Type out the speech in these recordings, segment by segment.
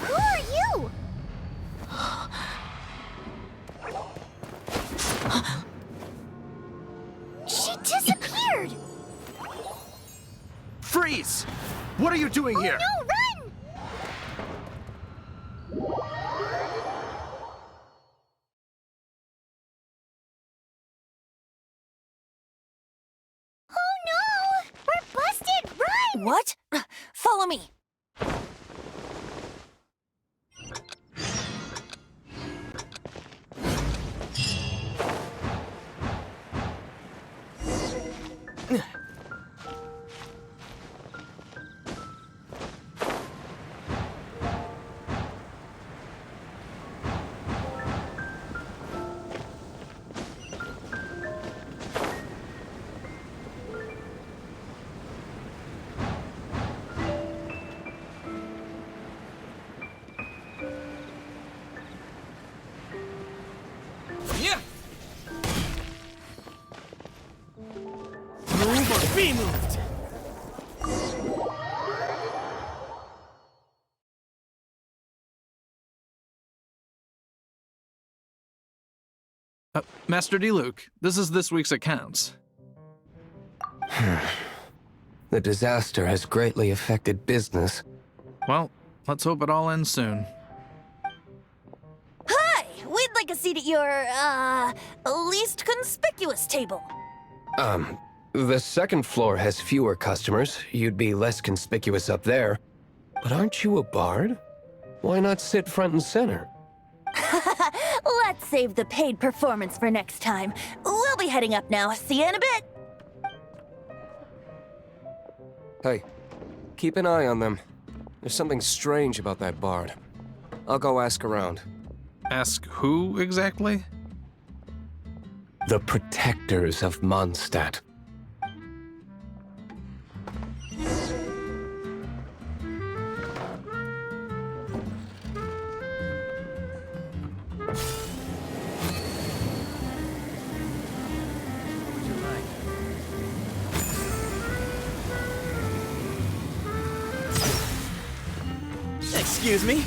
Who are you? She disappeared! Freeze! What are you doing here? No, run! Oh no! We're busted! Run! What? Follow me. Move or be moved! Master D. Luke, this is this week's accounts. The disaster has greatly affected business. Well, let's hope it all ends soon. Hi! We'd like a seat at your, least conspicuous table. The second floor has fewer customers. You'd be less conspicuous up there. But aren't you a bard? Why not sit front and center? Let's save the paid performance for next time. We'll be heading up now. See you in a bit. Hey, keep an eye on them. There's something strange about that bard. I'll go ask around. Ask who exactly? The protectors of Mondstadt. Excuse me?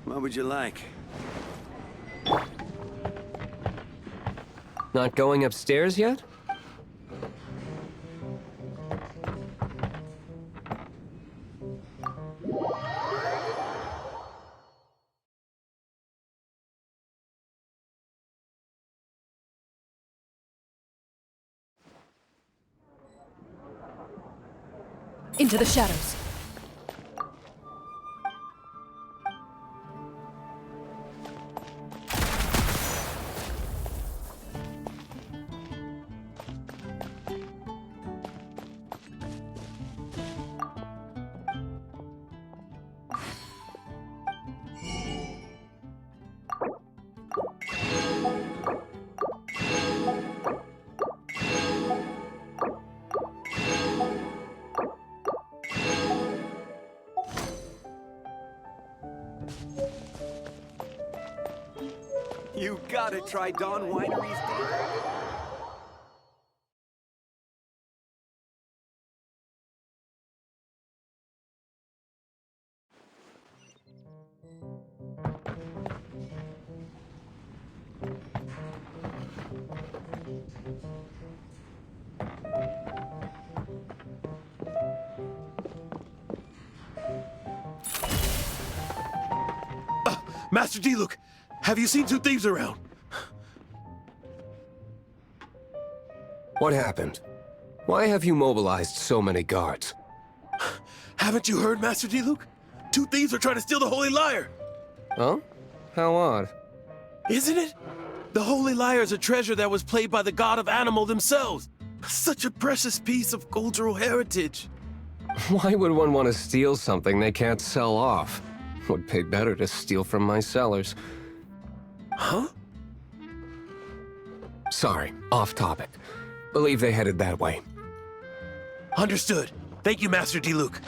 What would you like? Not going upstairs yet? Into the shadows. You gotta try Dawn Winery's dinner. Master D-Luke, have you seen two thieves around? What happened? Why have you mobilized so many guards? Haven't you heard, Master D-Luke? Two thieves are trying to steal the Holy Lyre. Huh? How odd. Isn't it? The Holy Lyre is a treasure that was played by the god of animal themselves. Such a precious piece of cultural heritage. Why would one want to steal something they can't sell off? Would pay better to steal from my sellers. Huh? Sorry, off topic. Believe they headed that way. Understood. Thank you, Master D-Luke.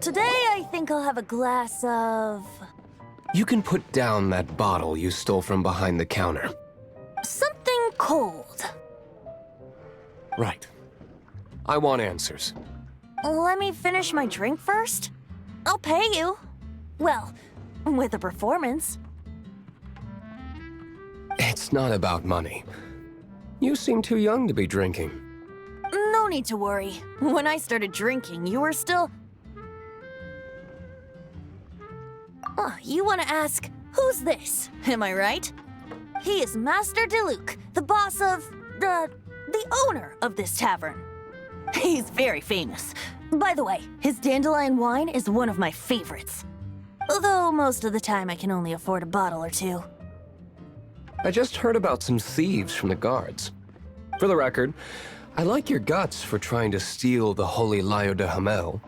Today, I think I'll have a glass of... You can put down that bottle you stole from behind the counter. something cold. Right. I want answers. Let me finish my drink first. I'll pay you. Well, with a performance. It's not about money. You seem too young to be drinking. No need to worry. When I started drinking, you were still... Oh, you want to ask, who's this? Am I right? He is Master DeLuke, the boss of... the owner of this tavern. He's very famous. By the way, his dandelion wine is one of my favorites. Although most of the time I can only afford a bottle or two. I just heard about some thieves from the guards. For the record, I like your guts for trying to steal the Holy Lyre de Hamel.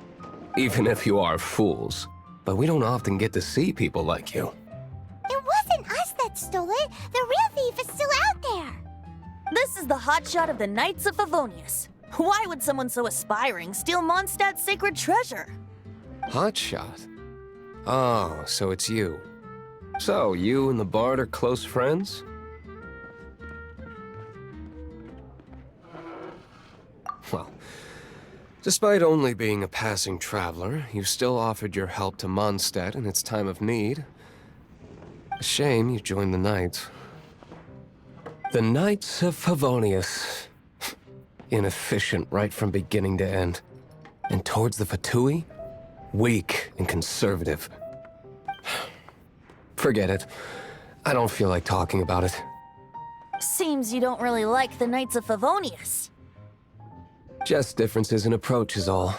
Even if you are fools. But we don't often get to see people like you. It wasn't us that stole it. The real thief is still out there. This is the hotshot of the Knights of Favonius. Why would someone so aspiring steal Mondstadt's sacred treasure? Hotshot? Oh, so it's you. So, you and the Bard are close friends? Well, despite only being a passing traveler, you still offered your help to Mondstadt in its time of need. A shame you joined the Knights. The Knights of Favonius. Inefficient right from beginning to end. And towards the Fatui, weak and conservative. Forget it. I don't feel like talking about it. Seems you don't really like the Knights of Favonius. Just differences in approach is all.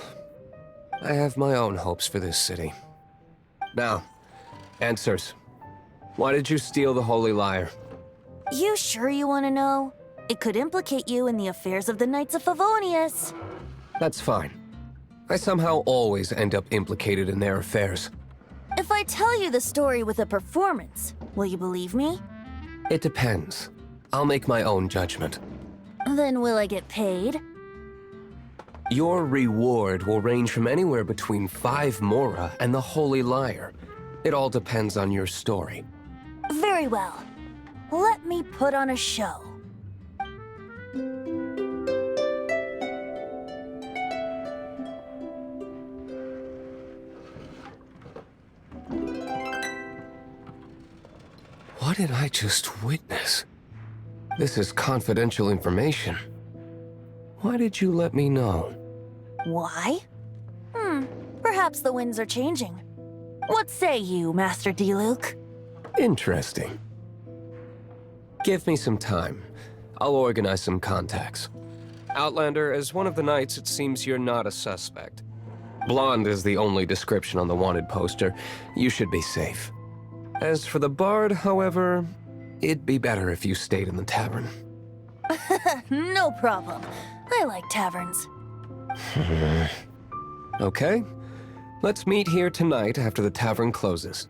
I have my own hopes for this city. Now, answers. Why did you steal the Holy Lyre? You sure you want to know? It could implicate you in the affairs of the Knights of Favonius. That's fine. I somehow always end up implicated in their affairs. If I tell you the story with a performance, will you believe me? It depends. I'll make my own judgment. Then will I get paid? Your reward will range from anywhere between 5 Mora and the Holy Lyre. It all depends on your story. Very well. Let me put on a show. What did I just witness? This is confidential information. Why did you let me know? Why? Perhaps the winds are changing. What say you, Master Diluc? Interesting. Give me some time. I'll organize some contacts. Outlander, as one of the Knights, it seems you're not a suspect. Blonde is the only description on the wanted poster. You should be safe. As for the Bard, however, it'd be better if you stayed in the tavern. No problem. I like taverns. Okay. Let's meet here tonight after the tavern closes.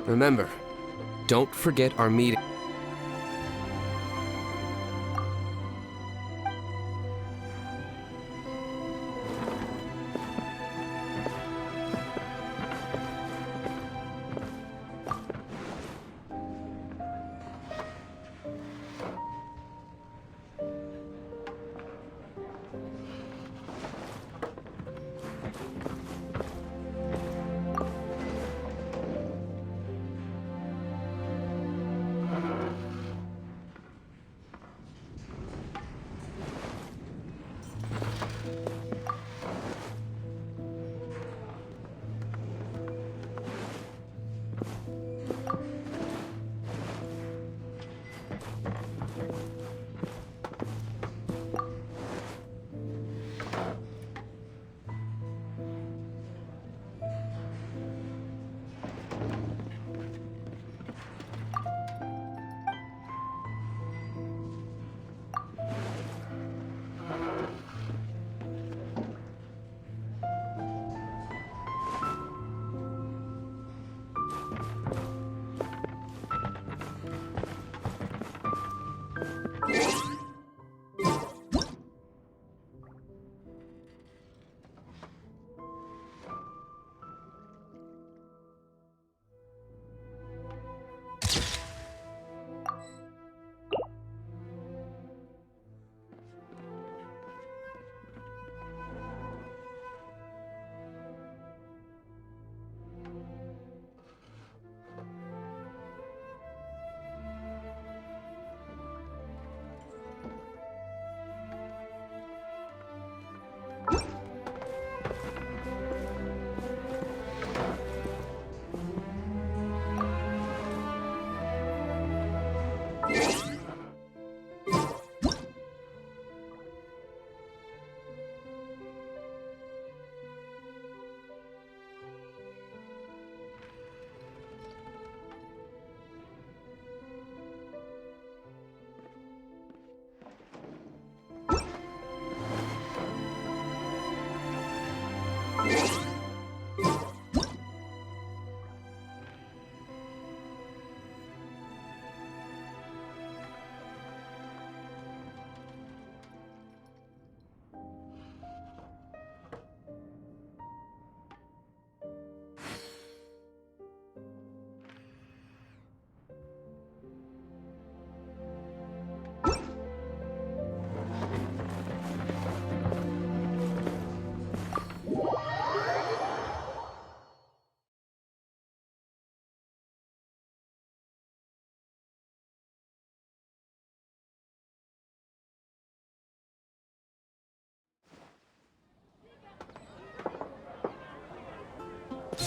Remember, don't forget our meeting.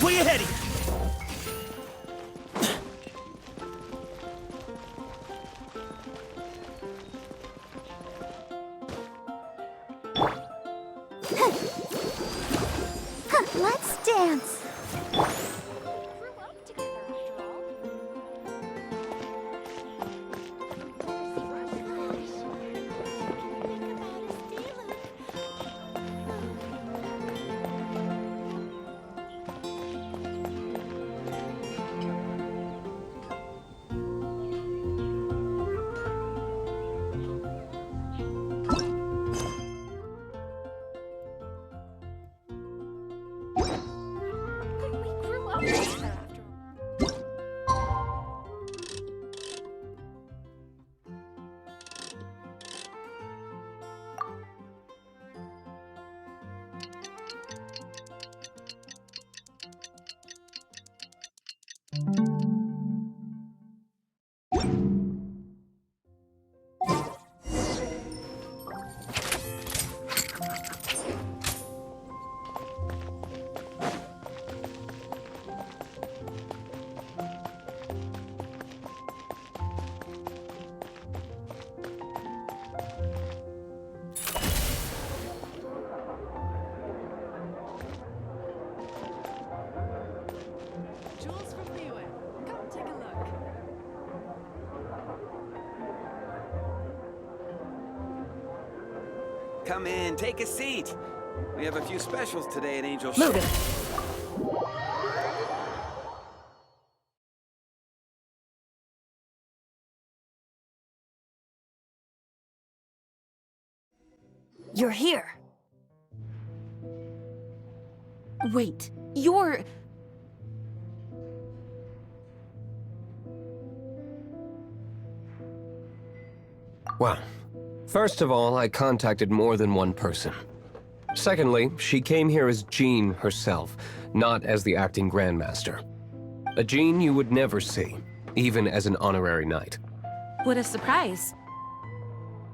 where you heading? Let's dance. Come in, take a seat. We have a few specials today at Angel Move Shore. it. You're here. Wait, you're... Well, first of all, I contacted more than one person. Secondly, she came here as Jean herself, not as the acting Grandmaster. A Jean you would never see, even as an honorary knight. What a surprise.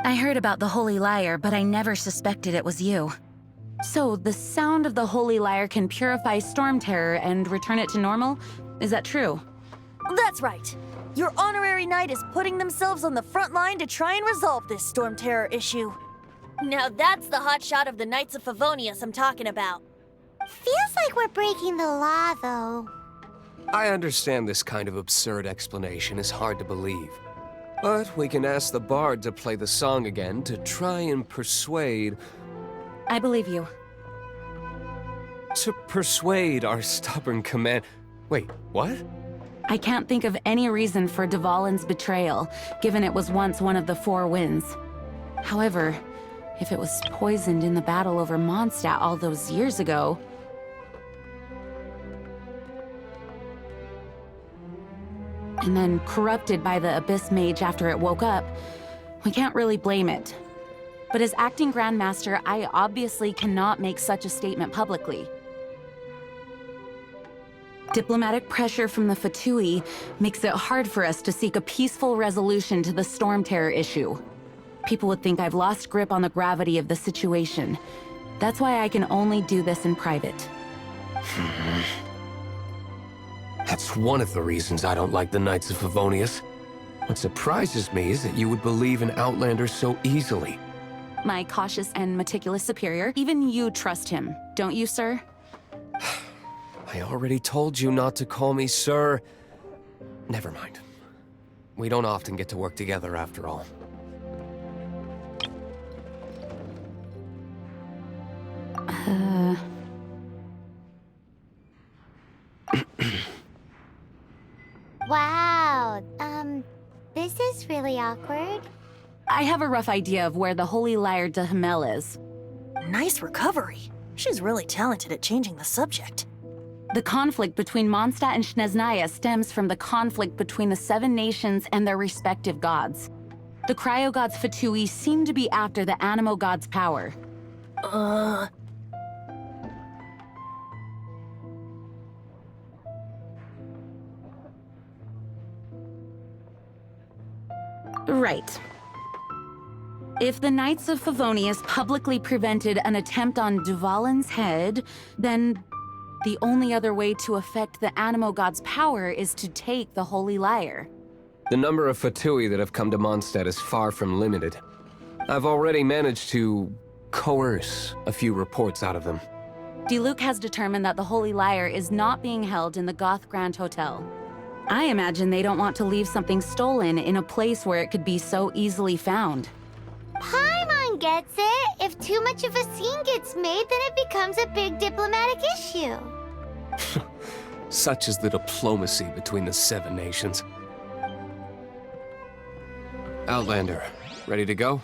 I heard about the Holy Lyre, but I never suspected it was you. So, the sound of the Holy Lyre can purify Storm Terror and return it to normal? Is that true? That's right. Your honorary knight is putting themselves on the front line to try and resolve this Storm Terror issue. Now that's the hotshot of the Knights of Favonius I'm talking about. Feels like we're breaking the law, though. I understand this kind of absurd explanation is hard to believe. But we can ask the bard to play the song again to try and persuade... I believe you. To persuade our stubborn command... Wait, what? I can't think of any reason for Dvalin's betrayal, given it was once one of the Four Winds. However, if it was poisoned in the battle over Mondstadt all those years ago... and then corrupted by the Abyss Mage after it woke up, we can't really blame it. But as acting Grandmaster, I obviously cannot make such a statement publicly. Diplomatic pressure from the Fatui makes it hard for us to seek a peaceful resolution to the Storm Terror issue. People would think I've lost grip on the gravity of the situation. That's why I can only do this in private. That's one of the reasons I don't like the Knights of Favonius. What surprises me is that you would believe in Outlander so easily. My cautious and meticulous superior, even you trust him, don't you, sir? I already told you not to call me sir. Never mind. We don't often get to work together after all. Wow, this is really awkward. I have a rough idea of where the Holy Lyre de Hamel is. Nice recovery. She's really talented at changing the subject. The conflict between Mondstadt and Snezhnaya stems from the conflict between the Seven Nations and their respective gods. The Cryo-gods Fatui seem to be after the Animo god's power. Right. If the Knights of Favonius publicly prevented an attempt on Dvalin's head, then The only other way to affect the Animo God's power is to take the Holy Lyre. The number of Fatui that have come to Mondstadt is far from limited. I've already managed to coerce a few reports out of them. Diluc has determined that the Holy Lyre is not being held in the Goth Grand Hotel. I imagine they don't want to leave something stolen in a place where it could be so easily found. Paimon gets it. If too much of a scene gets made, then it becomes a big diplomatic issue. Such is the diplomacy between the 7 nations. Outlander, ready to go?